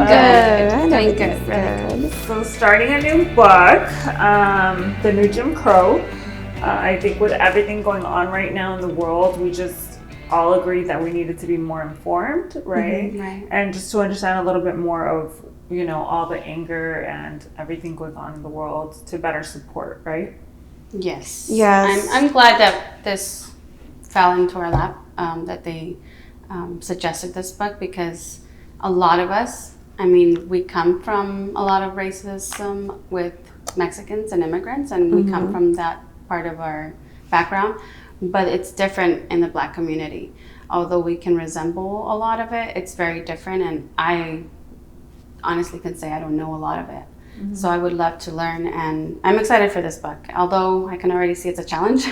Doing good. Good. So starting a new book, The New Jim Crow. I think with everything going on right now in the world, we just all agreed that we needed to be more informed, right? Right. And just to understand a little bit more of, all the anger and everything going on in the world to better support, right? Yes. Yes. I'm glad that this fell into our lap, that they suggested this book, because a lot of us, we come from a lot of racism with Mexicans and immigrants, and we come from that part of our background, but it's different in the Black community. Although we can resemble a lot of it, it's very different, and I honestly can say I don't know a lot of it. So I would love to learn, and I'm excited for this book, although I can already see it's a challenge.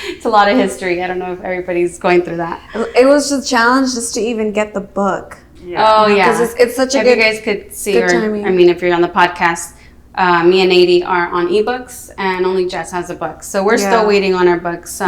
It's a lot of history. I don't know if everybody's going through that. It was a challenge just to even get the book. Yeah. Oh, yeah. Because it's such a If good... you guys could see, good timing. if you're on the podcast, me and Nady are on ebooks, and only Jess has a book. So we're Yeah. still waiting on our books.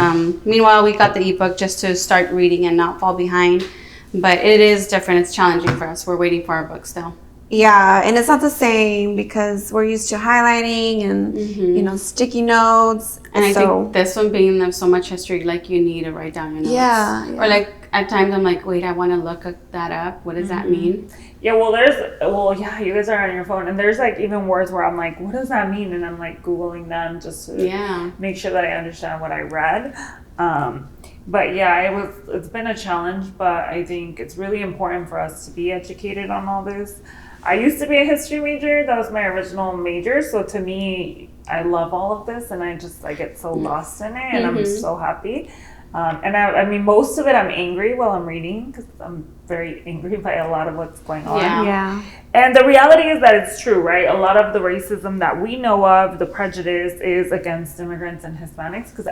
Meanwhile, we got the ebook just to start reading and not fall behind. But it is different. It's challenging for us. We're waiting for our book still. Yeah, and it's not the same because we're used to highlighting and, sticky notes. And I think this one being of so much history, like you need to write down your notes. Yeah. Or like at times I'm like, wait, I want to look that up. What does that mean? Yeah, you guys are on your phone, and there's like even words where I'm like, what does that mean? And I'm like Googling them just to make sure that I understand what I read. But yeah, it's been a challenge, but I think it's really important for us to be educated on all this. I used to be a history major. That was my original major. So to me, I love all of this, and I get so lost in it, and I'm so happy. And I mean, most of it I'm angry while I'm reading because I'm very angry by a lot of what's going on. Yeah. And the reality is that it's true, right? A lot of the racism that we know of, the prejudice, is against immigrants and Hispanics. Because,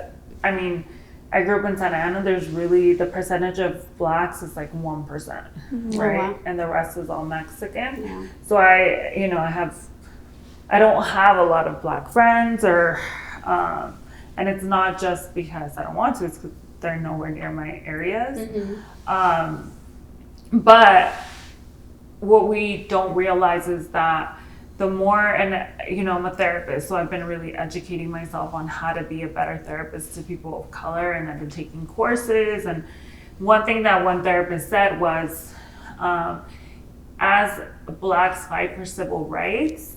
I grew up in Santa Ana. There's really, the percentage of Blacks is like 1%, right? Wow. And the rest is all Mexican. Yeah. So I don't have a lot of Black friends and it's not just because I don't want to, it's because they're nowhere near my areas. But what we don't realize is that the more, and I'm a therapist, so I've been really educating myself on how to be a better therapist to people of color, and I've been taking courses. And one thing that one therapist said was, as Blacks fight for civil rights,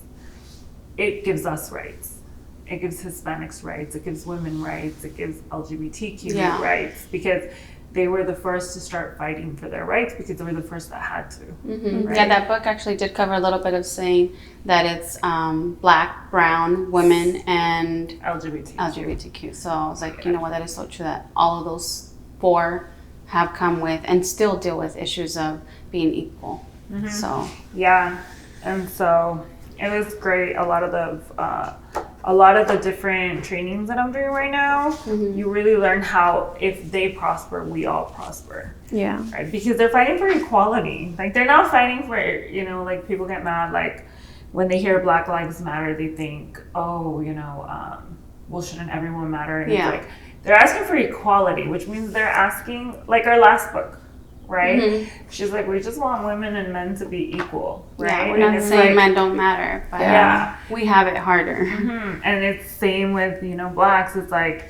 it gives us rights. It gives Hispanics rights, it gives women rights, it gives LGBTQ rights, because they were the first to start fighting for their rights because they were the first that had to. Right? Yeah, that book actually did cover a little bit of saying that it's Black, brown, women, and LGBTQ. So I was like, you know what, that is so true that all of those four have come with and still deal with issues of being equal. So yeah, and so it was great. A lot of the different trainings that I'm doing right now, you really learn how if they prosper, we all prosper. Yeah. Right? Because they're fighting for equality. Like they're not fighting for, like people get mad, like when they hear Black Lives Matter, they think, well, shouldn't everyone matter? And it's like, they're asking for equality, which means they're asking, like our last book, right? She's like, we just want women and men to be equal, right? Yeah, we're not saying men don't matter, but we have it harder. And it's same with, Blacks. It's like,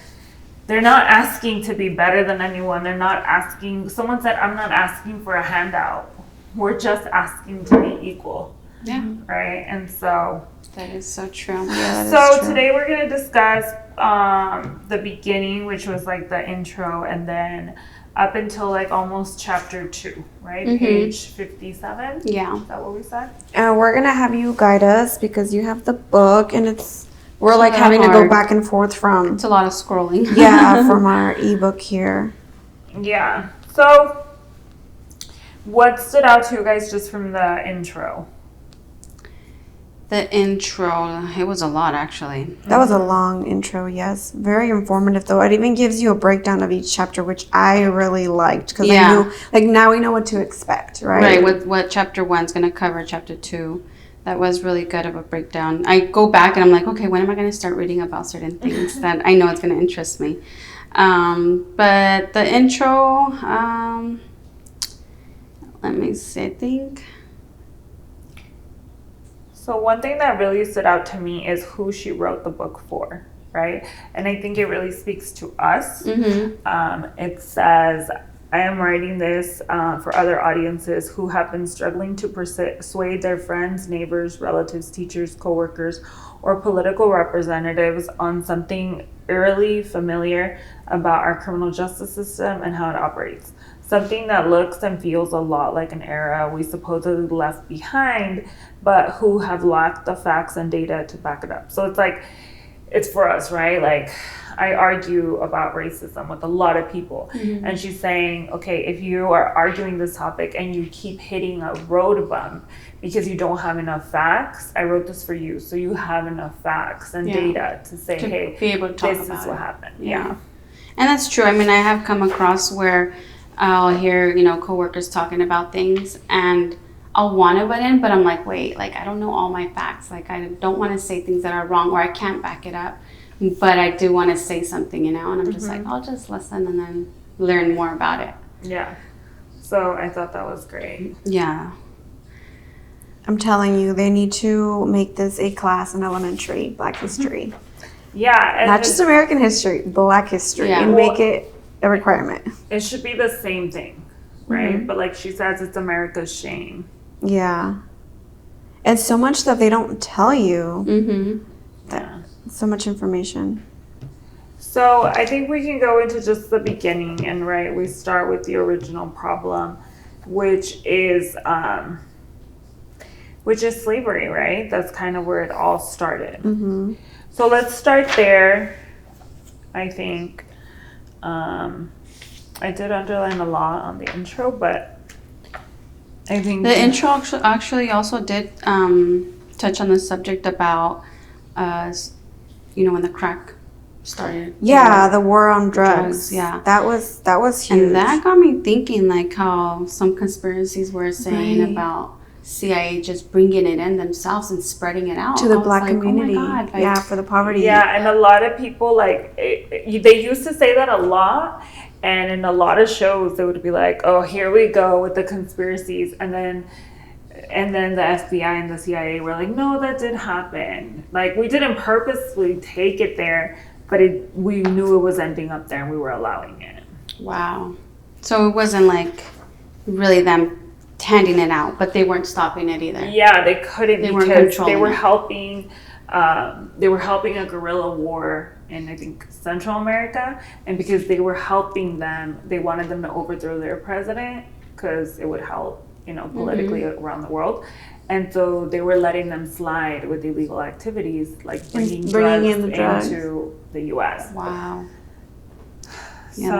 they're not asking to be better than anyone. They're not asking, someone said, I'm not asking for a handout. We're just asking to be equal. Yeah. Right? And so. That is so true. Yeah, so today we're going to discuss the beginning, which was like the intro, and then up until like almost chapter 2, right? Page 57. Yeah. Is that what we said? We're going to have you guide us because you have the book and we're like having to go back and forth from... It's a lot of scrolling. from our ebook here. Yeah. So what stood out to you guys just from the intro? The intro, it was a lot actually. That was a long intro, yes. Very informative though. It even gives you a breakdown of each chapter, which I really liked because I knew, like now we know what to expect, right? Right, with what chapter 1's going to cover, chapter 2. That was really good of a breakdown. I go back and I'm like, okay, when am I going to start reading about certain things that I know it's going to interest me? But the intro, let me see, I think... So one thing that really stood out to me is who she wrote the book for, right? And I think it really speaks to us. It says, I am writing this for other audiences who have been struggling to persuade their friends, neighbors, relatives, teachers, coworkers, or political representatives on something eerily familiar about our criminal justice system and how it operates. Something that looks and feels a lot like an era we supposedly left behind, but who have lacked the facts and data to back it up. So it's like, it's for us, right? Like, I argue about racism with a lot of people. And she's saying, okay, if you are arguing this topic and you keep hitting a road bump because you don't have enough facts, I wrote this for you. So you have enough facts and data to say, hey, be able to talk this about is what happened. Yeah. And that's true. I mean, I have come across where I'll hear, coworkers talking about things and I'll want to butt in, but I'm like, wait, like, I don't know all my facts. Like, I don't want to say things that are wrong or I can't back it up. But I do want to say something, and I'm just like, I'll just listen and then learn more about it. Yeah. So I thought that was great. Yeah. I'm telling you, they need to make this a class in elementary, Black history. Yeah. And Not just American history, Black history, and make it a requirement. It should be the same thing, right? But like she says, it's America's shame. Yeah. And so much that they don't tell you. Yeah. So much information. So I think we can go into just the beginning, and we start with the original problem, which is slavery, right? That's kind of where it all started. So let's start there. I think I did underline a lot on the intro, but I think the intro actually also did touch on the subject about when the crack started. Yeah, the war on drugs. Yeah, that was huge. And that got me thinking, like how some conspiracies were saying about CIA just bringing it in themselves and spreading it out to the Black community. Oh my God, yeah, for the poverty. Yeah, and a lot of people they used to say that a lot, and in a lot of shows they would be like, "Oh, here we go with the conspiracies," and then the FBI and the CIA were like, no, that did happen. Like, we didn't purposely take it there, but we knew it was ending up there and we were allowing it. Wow. So it wasn't like really them handing it out, but they weren't stopping it either. Yeah, they couldn't because they were it. helping a guerrilla war in, I think, Central America. And because they were helping them, they wanted them to overthrow their president because it would help politically around the world. And so they were letting them slide with illegal activities, like bringing drugs into the U.S. Wow. Yeah,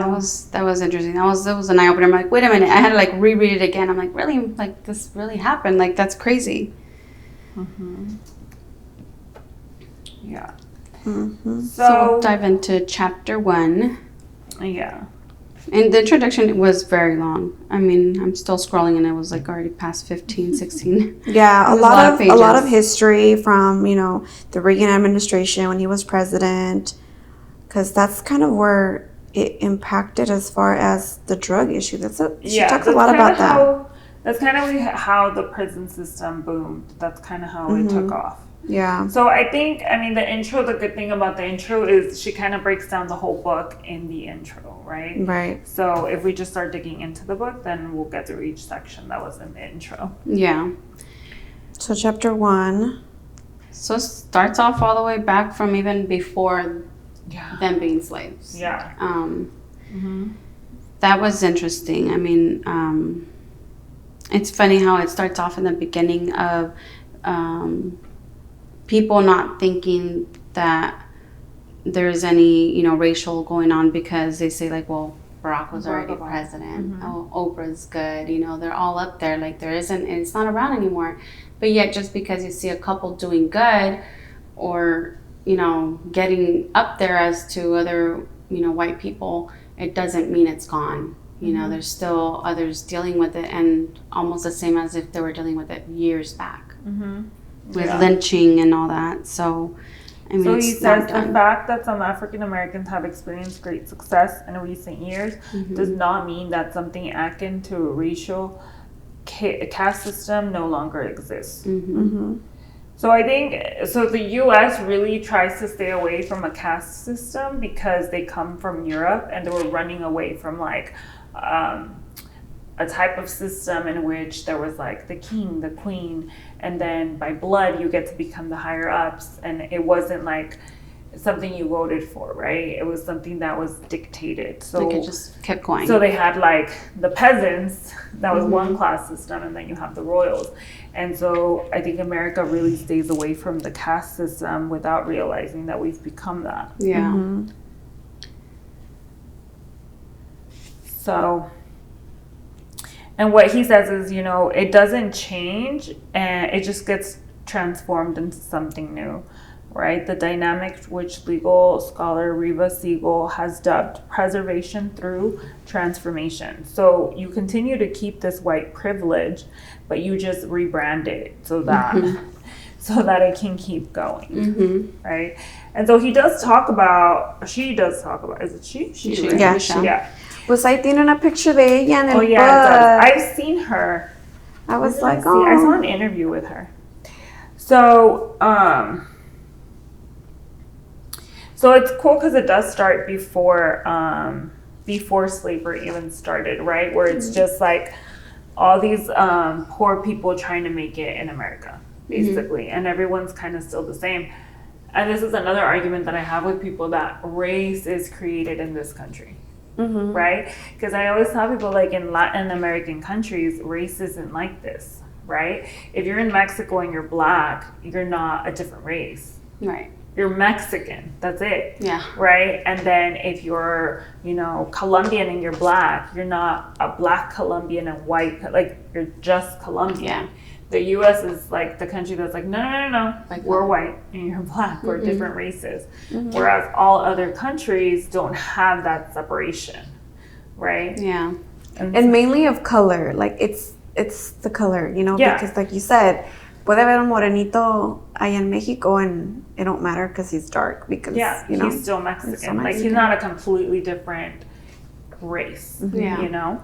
that was interesting. That was an eye opener. I'm like, wait a minute. I had to like reread it again. I'm like, really? Like, this really happened? Like, that's crazy. Yeah. So we'll dive into chapter 1. Yeah. And the introduction was very long. I mean, I'm still scrolling and it was like already past 15, 16. Yeah, a lot of history from, the Reagan administration when he was president, because that's kind of where it impacted as far as the drug issue. She talks a lot about that. That's kind of how the prison system boomed. That's kind of how it took off. Yeah. So I think, the intro, the good thing about the intro is she kind of breaks down the whole book in the intro, right? Right. So if we just start digging into the book, then we'll get through each section that was in the intro. Yeah. So chapter 1. So it starts off all the way back from even before them being slaves. Yeah. That was interesting. I mean, it's funny how it starts off in the beginning of people not thinking that there's any, racial going on because they say like, well, Barack was already president. Oh, Oprah's good. They're all up there. Like, there isn't, and it's not around anymore. But yet, just because you see a couple doing good or, getting up there as to other, white people, it doesn't mean it's gone. There's still others dealing with it, and almost the same as if they were dealing with it years back. With lynching and all that. So, I mean, so he says the fact that some African Americans have experienced great success in recent years does not mean that something akin to a racial caste system no longer exists. So I think the U.S. really tries to stay away from a caste system because they come from Europe and they were running away from like a type of system in which there was like the king, the queen, and then by blood you get to become the higher ups, and it wasn't like something you voted for, right? It was something that was dictated. So like it just kept going. So they had like the peasants, that was one class system, and then you have the royals. And so I think America really stays away from the caste system without realizing that we've become that. Yeah. Mm-hmm. So, and what he says is, you know, it doesn't change and it just gets transformed into something new, right? The dynamic which legal scholar Reva Siegel has dubbed preservation through transformation. So you continue to keep this white privilege, but you just rebrand it so that so that it can keep going, right? And so she does talk about, is it she? Right? Yeah, Michelle. Yeah. Pues ahí tiene una picture de ella en el Oh yeah, it does. I've seen her. I was Where like, did I see her? I saw oh. an interview with her. So, so it's cool because it does start before slavery even started, right? Where it's just like all these poor people trying to make it in America, basically, and everyone's kind of still the same. And this is another argument that I have with people, that race is created in this country. Right? Because I always tell people, like, in Latin American countries, race isn't like this, right? If you're in Mexico and you're black, you're not a different race. Right. You're Mexican. That's it. Yeah. Right? And then if you're, you know, Colombian and you're black, you're not a black Colombian and white, like, you're just Colombian. Yeah. The U.S. is like the country that's like, no. Like we're white and you're black. We're different races. Whereas all other countries don't have that separation, right? Yeah. And mainly of color, like it's the color, you know, Yeah. because like you said, puede haber un morenito allá en Mexico and it don't matter because he's dark, because you know, he's still Mexican. still Like, he's Mexican. not a completely different race, Yeah. you know?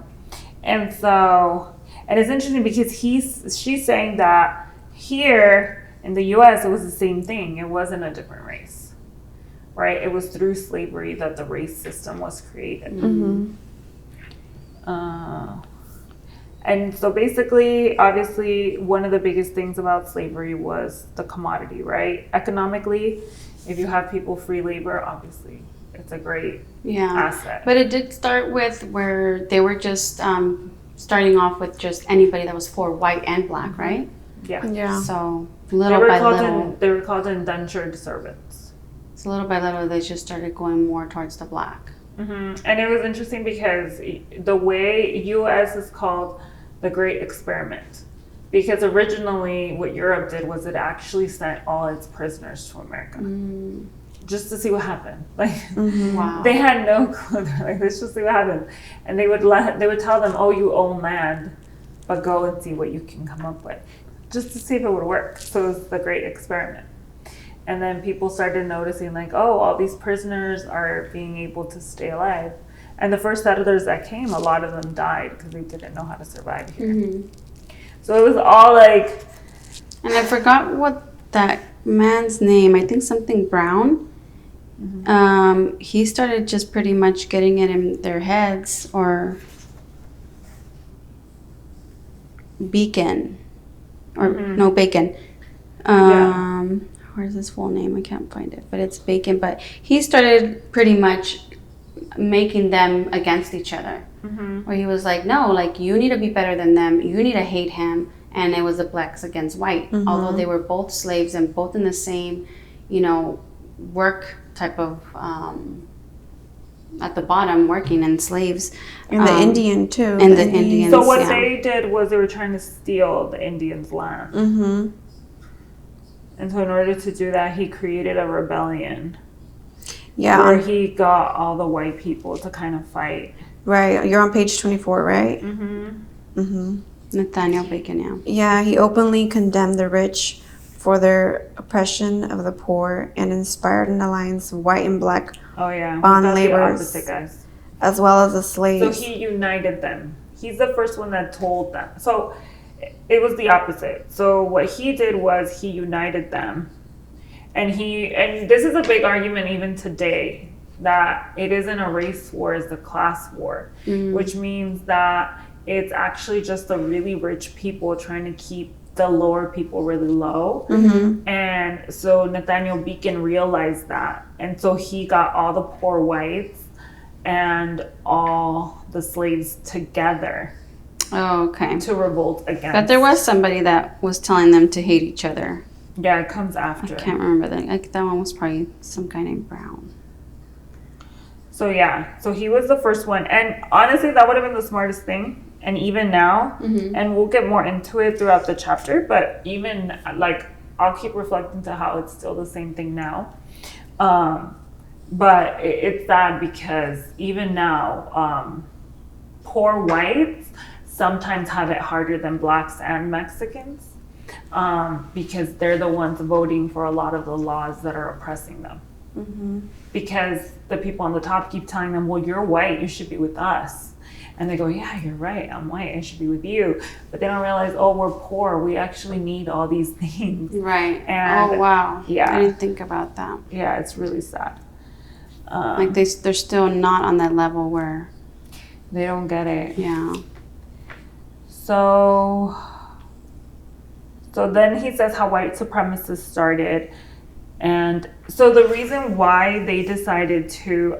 And so, and it's interesting because she's saying that here in the U.S. it was the same thing. It wasn't a different race, right? It was through slavery that the race system was created. And so basically, obviously, one of the biggest things about slavery was the commodity, right? Economically, if you have people free labor, obviously, it's a great asset. But it did start with where they were just starting off with just anybody that was for white and black, right? Yeah. So little by little, they were called indentured servants. so little by little, they just started going more towards the black. And it was interesting because the way U.S. is called the Great Experiment, because originally what Europe did was it actually sent all its prisoners to America just to see what happened. Like, Wow. they had no clue. They're like, let's just see what happens. And they would tell them, oh, you own land, but go and see what you can come up with, just to see if it would work. So it was the Great Experiment. And then people started noticing, like, oh, all these prisoners are being able to stay alive. And the first settlers that came, a lot of them died because they didn't know how to survive here. So it was all like... And I forgot what that man's name, I think something Brown. He started just pretty much getting it in their heads, or Beacon, or no, Bacon. Where's his full name? I can't find it, but it's Bacon. But he started pretty much making them against each other, where he was like, no, like, you need to be better than them, you need to hate him. And it was the blacks against white, although they were both slaves and both in the same, you know, work type of at the bottom, working, and slaves. And the Indian too. And the Indians. So what they did was they were trying to steal the Indians' land. And so in order to do that, he created a rebellion. Yeah. Where he got all the white people to kind of fight. Right. You're on page 24, right? Nathaniel Bacon, yeah. Yeah, he openly condemned the rich for their oppression of the poor and inspired an alliance of white and black bond laborers, guys. as well as the slaves. So he united them. He's the first one that told them. So it was the opposite. So what he did was he united them. And this is a big argument even today, that it isn't a race war, it's a class war, which means that it's actually just the really rich people trying to keep the lower people really low. And so Nathaniel Beacon realized that. And so he got all the poor whites and all the slaves together. Oh, okay. To revolt against. But there was somebody that was telling them to hate each other. Yeah, it comes after. I can't remember that. Like, that one was probably some guy named Brown. So yeah, so he was the first one. And honestly, that would have been the smartest thing. And even now, and we'll get more into it throughout the chapter, but even like, I'll keep reflecting to how it's still the same thing now. But it's sad because even now, poor whites sometimes have it harder than blacks and Mexicans, because they're the ones voting for a lot of the laws that are oppressing them. Because the people on the top keep telling them, well, you're white, you should be with us. And they go, yeah, you're right, I'm white, I should be with you. But they don't realize, oh, we're poor, we actually need all these things. Right. And, oh, wow. Yeah. I didn't think about that. Yeah, it's really sad. Like, they're still not on that level where... They don't get it. Yeah. So then he says how white supremacists started. And so the reason why they decided to...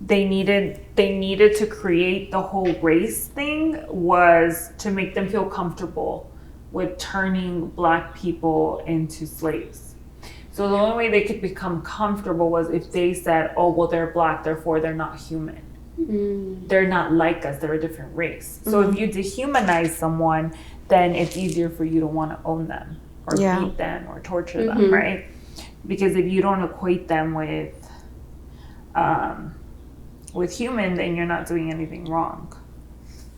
They needed to create the whole race thing was to make them feel comfortable with turning black people into slaves. So the only way they could become comfortable was if they said, oh, well, they're black, therefore they're not human. They're not like us, they're a different race. So if you dehumanize someone, then it's easier for you to want to own them or beat them or torture them, right? Because if you don't equate them with human, then you're not doing anything wrong.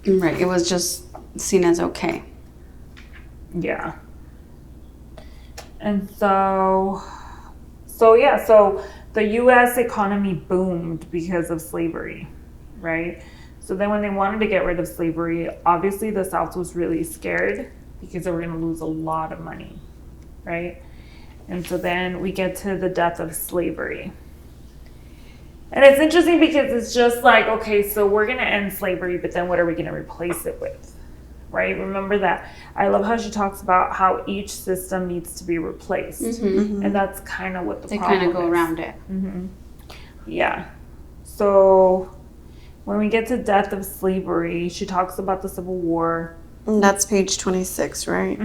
Right. It was just seen as okay. Yeah. And so the U.S. economy boomed because of slavery, right? So then when they wanted to get rid of slavery, obviously the South was really scared because they were going to lose a lot of money, right? And so then we get to the death of slavery. And it's interesting because it's just like, okay, so we're going to end slavery, but then what are we going to replace it with, right? Remember that. I love how she talks about how each system needs to be replaced. And that's kind of what the problem is. They kind of go around it. Yeah. So when we get to death of slavery, she talks about the Civil War. And that's page 26, right?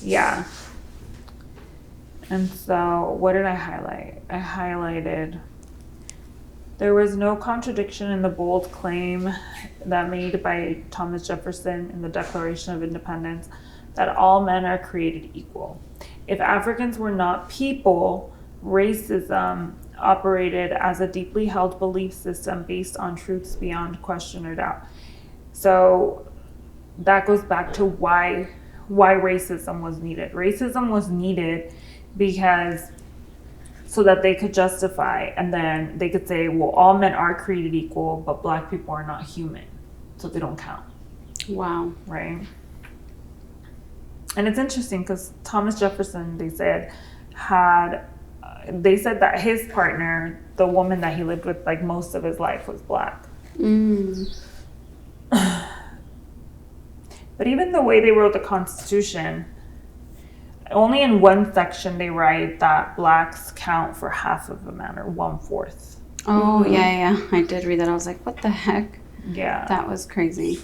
Yeah. And so, what did I highlight? I highlighted, there was no contradiction in the bold claim that made by Thomas Jefferson in the Declaration of Independence that all men are created equal. If Africans were not people, racism operated as a deeply held belief system based on truths beyond question or doubt. So that goes back to why racism was needed. Racism was needed because so that they could justify, and then they could say, well, all men are created equal, but black people are not human, so they don't count. Wow. Right? And it's interesting because Thomas Jefferson, they said that his partner, the woman that he lived with like most of his life, was black. But even the way they wrote the Constitution, only in one section they write that blacks count for half of a man, or 1/4. Oh, yeah. I did read that. I was like, what the heck? Yeah. That was crazy.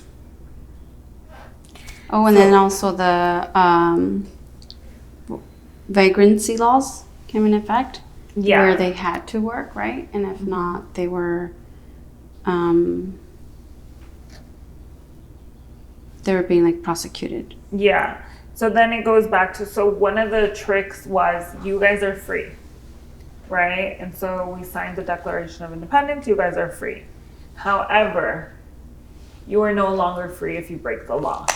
Oh, and then also the vagrancy laws came in effect. Yeah. Where they had to work, right? And if not, they were being like prosecuted. Yeah. So then it goes back to, so one of the tricks was, you guys are free, right? And so we signed the Declaration of Independence, you guys are free. However, you are no longer free if you break the law.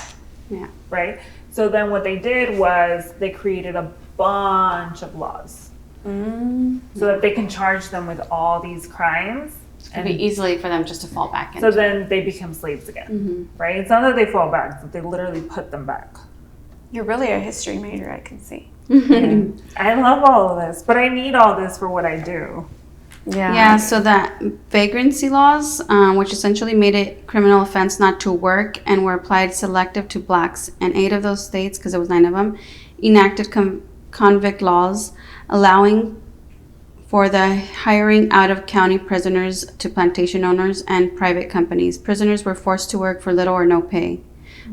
Yeah. Right? So then what they did was they created a bunch of laws so that they can charge them with all these crimes It'd be easily for them just to fall back So into. then they become slaves again, right? It's not that they fall back, it's that they literally put them back. You're really a history major, I can see. I love all of this, but I need all this for what I do. Yeah, so that vagrancy laws, which essentially made it criminal offense not to work and were applied selective to blacks, and 8 of those states, because there was 9 of them, enacted convict laws allowing for the hiring out of county prisoners to plantation owners and private companies. Prisoners were forced to work for little or no pay.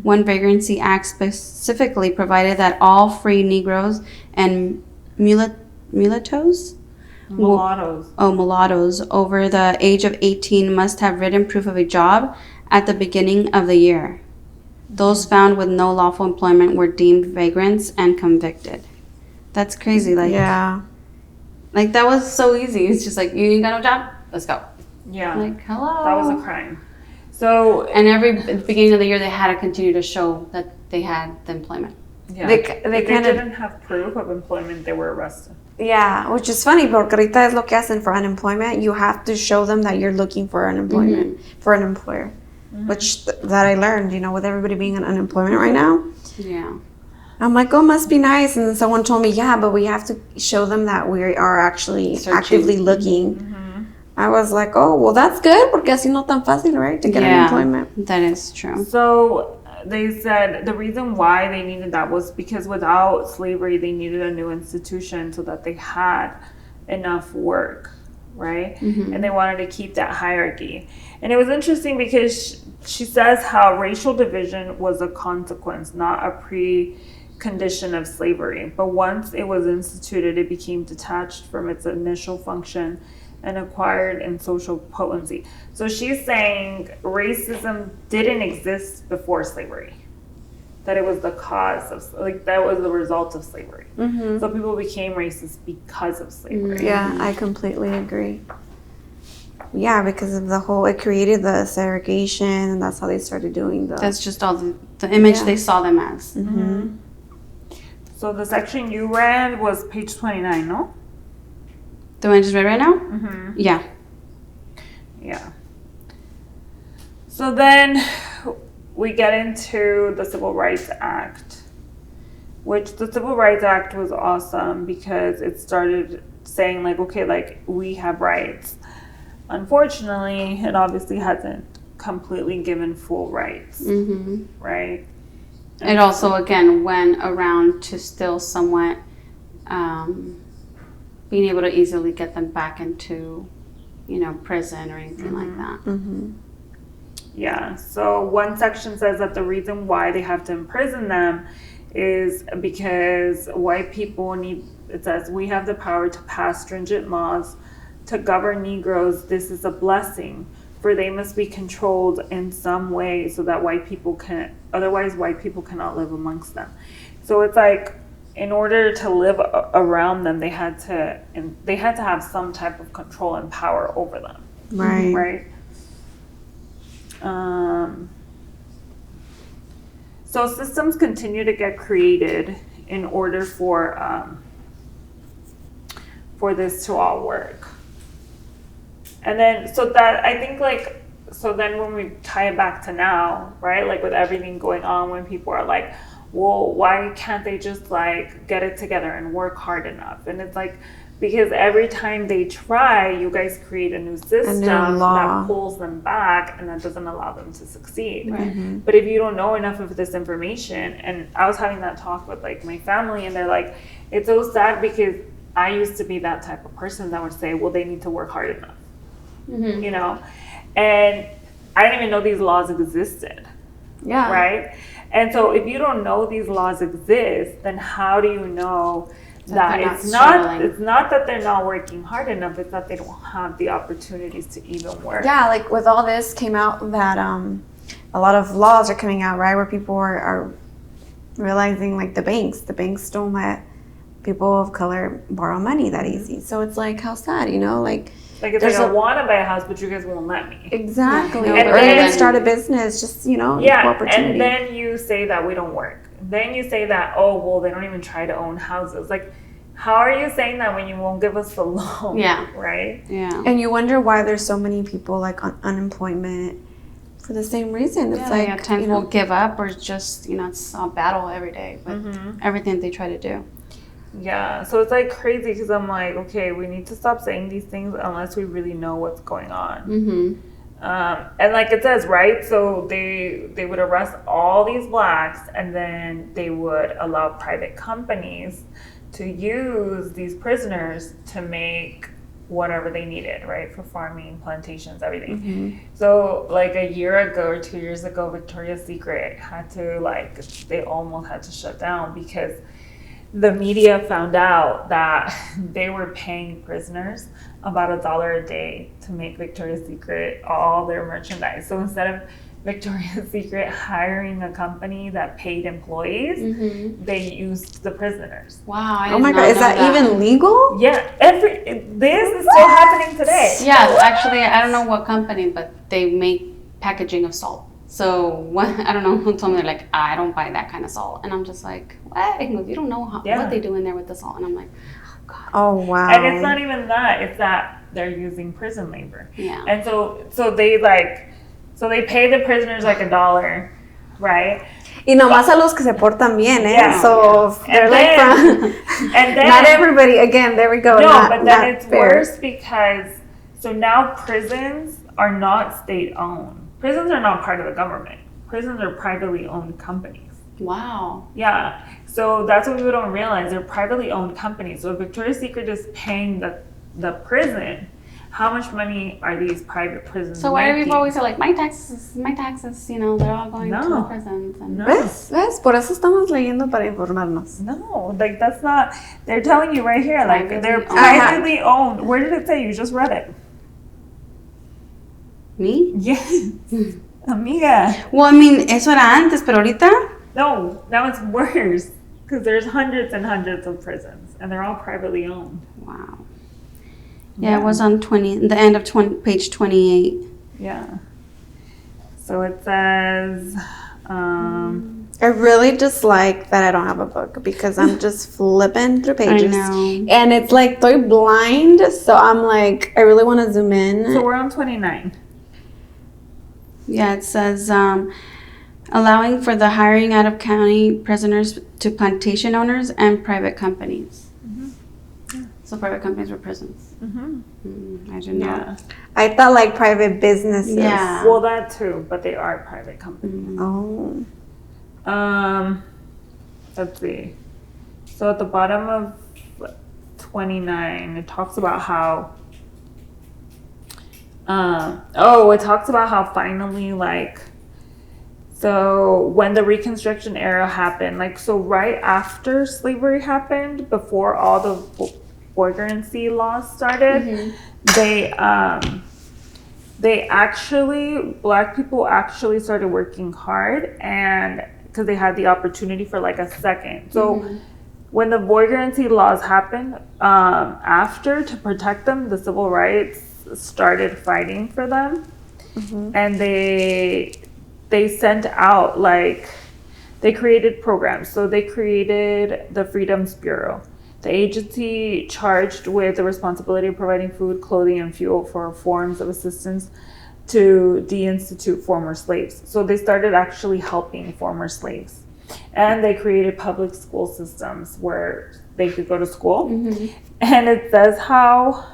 One Vagrancy Act specifically provided that all free Negroes and mulattoes over the age of 18 must have written proof of a job at the beginning of the year. Those found with no lawful employment were deemed vagrants and convicted. That's crazy. Like that was so easy. It's just like, you ain't got no job? Let's go. Yeah. Like, hello. That was a crime. So, and at the beginning of the year, they had to continue to show that they had the employment. yeah. They If kind they of, didn't have proof of employment, they were arrested. yeah, which is funny, porque ahorita es lo que hacen for unemployment. You have to show them that you're looking for unemployment, for an employer. Which, that I learned, with everybody being on unemployment right now. Yeah. I'm like, oh, must be nice. And then someone told me, yeah, but we have to show them that we are actually Searching. actively looking. I was like, oh, well, that's good, porque así no tan fácil, right, to get unemployment. That is true. So they said the reason why they needed that was because without slavery, they needed a new institution so that they had enough work, right? And they wanted to keep that hierarchy. And it was interesting because she says how racial division was a consequence, not a precondition of slavery. But once it was instituted, it became detached from its initial function and acquired in social potency. So she's saying racism didn't exist before slavery. That it was the cause of, that was the result of slavery. So people became racist because of slavery. Yeah, I completely agree. Yeah, because of it created the segregation, and that's how they started doing That's just all the image they saw them as. So the section you read was page 29, no? The one I just read right now? Yeah. Yeah. So then we get into the Civil Rights Act, which the Civil Rights Act was awesome because it started saying we have rights. Unfortunately, it obviously hasn't completely given full rights, right? It also, again, went around to still somewhat being able to easily get them back into, prison or anything like that. Yeah, so one section says that the reason why they have to imprison them is because white people it says, we have the power to pass stringent laws to govern Negroes. This is a blessing, for they must be controlled in some way so that otherwise white people cannot live amongst them. So it's like, in order to live around them, they had to have some type of control and power over them. Right. So systems continue to get created in order for this to all work. And then, so that I think so then when we tie it back to now, right? Like with everything going on, when people are like, well, why can't they just get it together and work hard enough? And it's like, because every time they try, you guys create a new system that pulls them back and that doesn't allow them to succeed. But if you don't know enough of this information, and I was having that talk with my family, and they're like, it's so sad because I used to be that type of person that would say, well, they need to work hard enough, and I didn't even know these laws existed. Right. And so if you don't know these laws exist, then how do you know that it's not that they're not working hard enough, it's that they don't have the opportunities to even work. Yeah, with all this came out that a lot of laws are coming out, right, where people are realizing the banks don't let people of color borrow money that easy. So it's how sad, It's I want to buy a house, but you guys won't let me. Exactly. And or even start a business, just, opportunity. And then you say that we don't work. Then you say that, oh, well, they don't even try to own houses. how are you saying that when you won't give us the loan? Yeah. Right? Yeah. And you wonder why there's so many people like on unemployment for the same reason. It's like, at times we'll give up or just, it's a battle every day with everything they try to do. Yeah, so it's like crazy because I'm like, okay, we need to stop saying these things unless we really know what's going on. Mm-hmm. And like it says, right? So they would arrest all these blacks and then they would allow private companies to use these prisoners to make whatever they needed, right? For farming, plantations, everything. Mm-hmm. So like a year ago or 2 years ago, Victoria's Secret had to they almost had to shut down because the media found out that they were paying prisoners about $1 a day to make Victoria's Secret all their merchandise. So instead of Victoria's Secret hiring a company that paid employees, they used the prisoners. Wow. I Oh my God, is that even legal? Yeah, this is still happening today. Yeah, actually, I don't know what company, but they make packaging of salt. So I don't know who told me, they're like, I don't buy that kind of salt. And I'm just like, what? He goes, you don't know what they do in there with the salt. And I'm like, oh God. Oh, wow. And it's not even that, it's that they're using prison labor. Yeah. And so they pay the prisoners like $1, right? Y nomás a los que se portan bien, eh? Yeah. So they're and then not everybody, again, there we go. No, not, but then it's worse because so now prisons are not state owned. Prisons are not part of the government. Prisons are privately owned companies. Wow. Yeah. So that's what people don't realize. They're privately owned companies. So if Victoria's Secret is paying the prison, how much money are these private prisons So why do making? people always say like, my taxes, they're all going to the prisons? And No. ¿Ves? Por eso estamos leyendo para informarnos. No, like that's not. They're telling you right here, like Privately they're owned. privately owned. Where did it say? You just read it. Me? Yes, amiga. Well, I mean, eso era antes, pero ahorita? No, now it's worse because there's hundreds and hundreds of prisons, and they're all privately owned. Wow. Yeah, it was on the end of page 28. Yeah. So it says. I really dislike that I don't have a book because I'm just flipping through pages. I know. And it's like, estoy blind, so I'm like, I really want to zoom in. So we're on 29. Yeah, it says allowing for the hiring out of county prisoners to plantation owners and private companies. Yeah. So private companies were prisons. I didn't know. Yeah. I thought like private businesses. Yeah. Well, that too, but they are private companies. Oh. Let's see. So at the bottom of 29, it talks about how. It talks about how finally, so when the Reconstruction era happened, so right after slavery happened, before all the bourgeoisie laws started, black people actually started working hard, and because they had the opportunity for a second. So when the bourgeoisie laws happened, after, to protect them, the civil rights started fighting for them, and they sent out they created programs. So they created the Freedoms Bureau, the agency charged with the responsibility of providing food, clothing, and fuel for forms of assistance to deinstitute former slaves. So they started actually helping former slaves, and they created public school systems where they could go to school. And it says how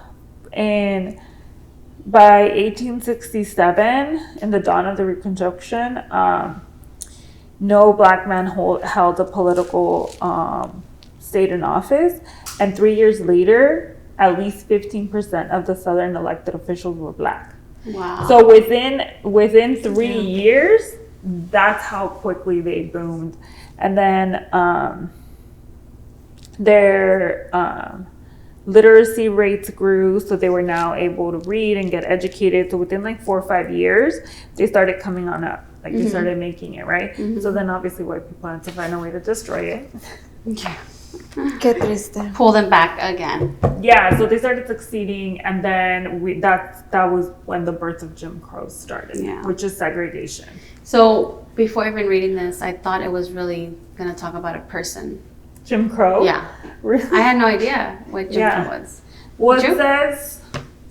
by 1867, in the dawn of the Reconstruction, no black man held a political stayed in office, and 3 years later, at least 15% of the Southern elected officials were black. Wow. So within 3 years, that's how quickly they boomed, and then their literacy rates grew, so they were now able to read and get educated. So within 4 or 5 years, they started coming on up. They started making it, right? So then obviously white people had to find a way to destroy it. Yeah. Qué triste. Pull them back again. Yeah, so they started succeeding, and then that was when the birth of Jim Crow started, which is segregation. So before even reading this, I thought it was really going to talk about a person. Jim Crow? Yeah. Really? I had no idea what Jim Crow was. Well, Did it you? says,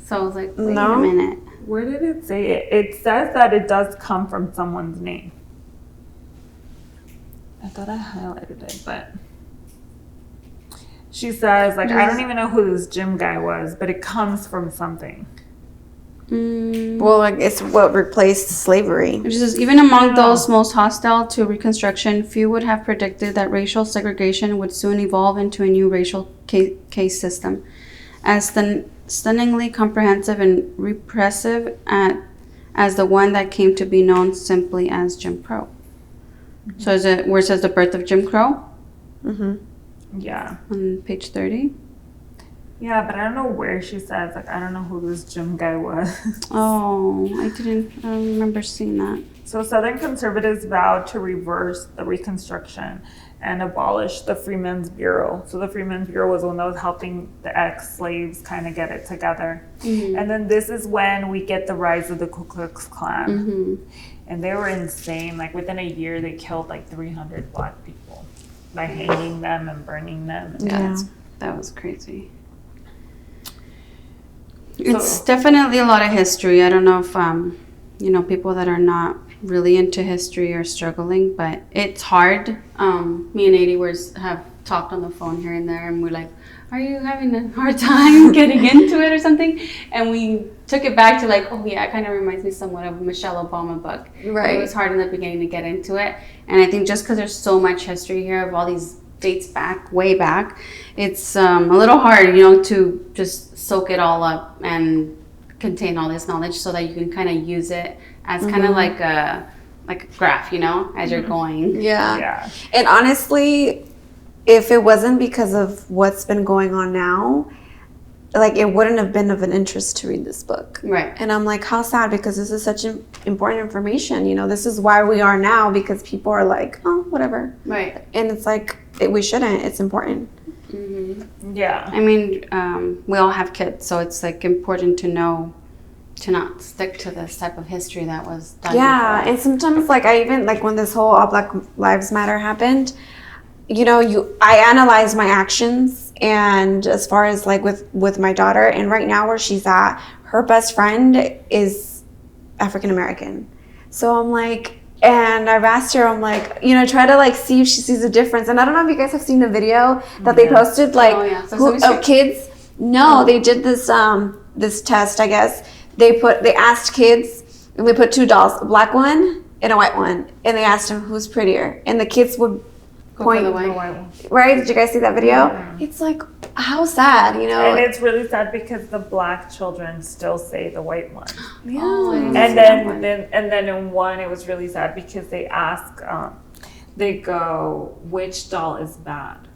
So I was like, wait No. a minute. where did it say it? It says that it does come from someone's name. I thought I highlighted it, but she says, like, I don't even know who this Jim guy was, but it comes from something. Well, like it's what replaced slavery. Which is, even among those most hostile to Reconstruction, few would have predicted that racial segregation would soon evolve into a new racial caste system, as stunningly comprehensive and repressive as the one that came to be known simply as Jim Crow. So is it where it says the birth of Jim Crow Yeah. on page 30? Yeah, but I don't know where she says, like, I don't know who this Jim guy was. Oh, I don't remember seeing that. So Southern conservatives vowed to reverse the Reconstruction and abolish the Freedmen's Bureau. So the Freedmen's Bureau was one that was helping the ex-slaves kind of get it together. And then this is when we get the rise of the Ku Klux Klan. And they were insane. Like within a year, they killed like 300 Black people by hanging them and burning them. Yeah. That was crazy. It's definitely a lot of history. I don't know if people that are not really into history are struggling, but it's hard. Me and Adi have talked on the phone here and there, and we're like, "Are you having a hard time getting into it or something?" And we took it back to like, "Oh yeah, it kind of reminds me somewhat of a Michelle Obama book." Right. It was hard in the beginning to get into it, and I think just because there's so much history here of all these dates way back, it's a little hard, to just soak it all up and contain all this knowledge so that you can kind of use it as kind of like a graph, as you're going. Yeah. And honestly, if it wasn't because of what's been going on now, like it wouldn't have been of an interest to read this book. Right. And I'm like, how sad, because this is such important information. This is why we are now, because people are like, oh, whatever. Right. And it's like, we shouldn't. It's important. Yeah. I mean, we all have kids, so it's like important to know to not stick to this type of history that was done Yeah, before. and sometimes like I even like when this whole All Black Lives Matter happened, I analyze my actions, and as far as like with my daughter, and right now where she's at, her best friend is African American. So I'm like, and I've asked her, I'm like, try to like see if she sees a difference. And I don't know if you guys have seen the video that they posted, like So kids. No, they did this this test, I guess. They asked kids, and they put two dolls, a black one and a white one, and they asked them who's prettier, and the kids would point. the white. Right? Did you guys see that video? It's like, how sad, And it's really sad because the Black children still say the white one. Yeah. And then in one, it was really sad because they ask, they go, which doll is bad?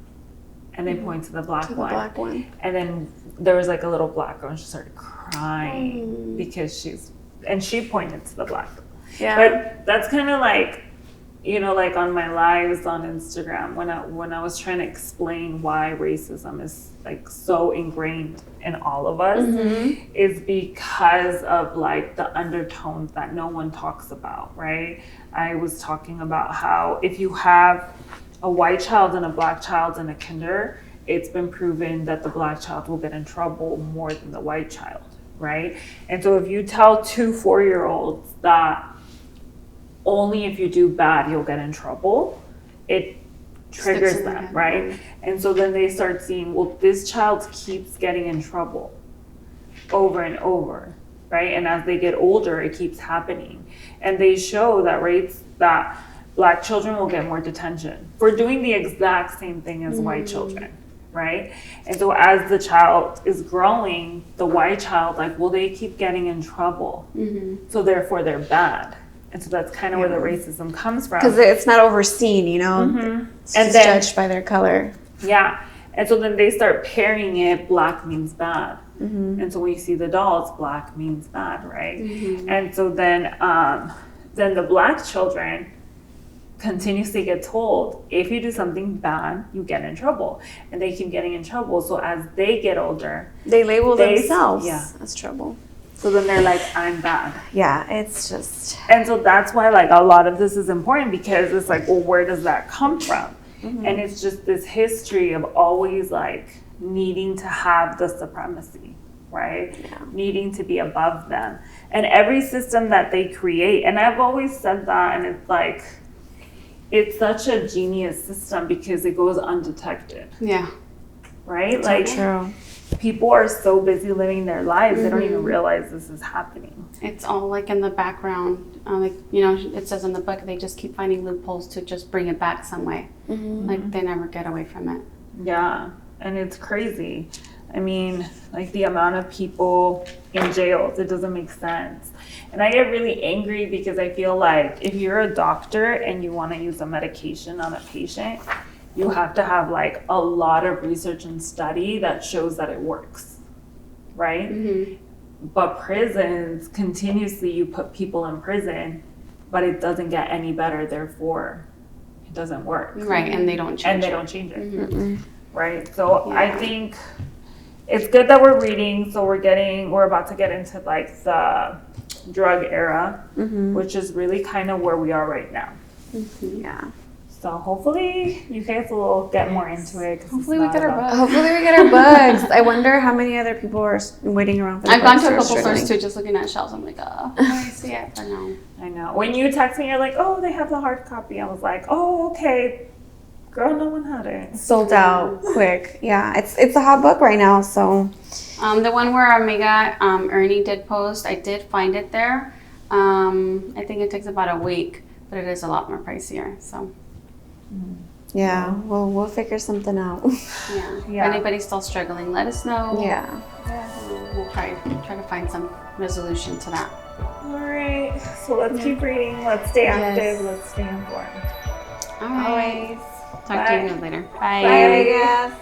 And they point to the black To the one. black one. And then there was like a little black girl, and she started crying because she pointed to the black girl. Yeah. But that's kind of like, like on my lives on Instagram, when I was trying to explain why racism is like so ingrained in all of us, is because of like the undertones that no one talks about, right? I was talking about how if you have a white child and a black child in a kinder, it's been proven that the black child will get in trouble more than the white child, right? And so if you tell 2 4-year-olds that only if you do bad you'll get in trouble, it triggers in their them, head. right? And so then they start seeing, well, this child keeps getting in trouble over and over, right? And as they get older, it keeps happening. And they show that rates that black children will get more detention for doing the exact same thing as white children, right? And so as the child is growing, the white child, like, well, they keep getting in trouble, so therefore they're bad. And so that's kind of where the racism comes from. Because it's not overseen, It's And just then- judged by their color. Yeah. And so then they start pairing it, black means bad. And so when you see the dolls, black means bad, right? And so then the black children continuously get told, if you do something bad, you get in trouble. And they keep getting in trouble. So as they get older, They label themselves yeah. as trouble. so then they're like, I'm bad. Yeah, it's just... And so that's why like a lot of this is important, because it's like, well, where does that come from? And it's just this history of always like needing to have the supremacy, right? Yeah. Needing to be above them. And every system that they create, and I've always said that, and it's like, it's such a genius system because it goes undetected. Yeah. Right? So like true. people are so busy living their lives, they don't even realize this is happening. It's all like in the background. Like, you know, it says in the book, they just keep finding loopholes to just bring it back some way. Like they never get away from it. Yeah, and it's crazy. I mean, like the amount of people in jails, it doesn't make sense. And I get really angry because I feel like if you're a doctor and you want to use a medication on a patient, you have to have like a lot of research and study that shows that it works, right? But prisons, continuously you put people in prison, but it doesn't get any better, therefore it doesn't work. Right, and they don't change And they it. don't change it. Right? So I think it's good that we're reading, so we're about to get into like the drug era, which is really kind of where we are right now. Yeah. So hopefully you guys will get more into it. Hopefully we get our book. Hopefully we get our books. I wonder how many other people are waiting around for the I've gone to a books couple or stores struggling. too, just looking at shelves. I'm like, oh, I see it, but no. I know. When you text me, you're like, oh, they have the hard copy. I was like, oh, okay. Girl, no one had it. Sold out quick. Yeah, it's a hot book right now, so. The one where Amiga Ernie did post, I did find it there. I think it takes about a week, but it is a lot more pricier. So Yeah, well, we'll figure something out. yeah, Yeah. if anybody's still struggling, let us know. Yeah. We'll try to find some resolution to that. All right. So let's keep reading. Let's stay active. Yes. Let's stay informed. All right. Talk to you guys later. Bye. Bye, I guess.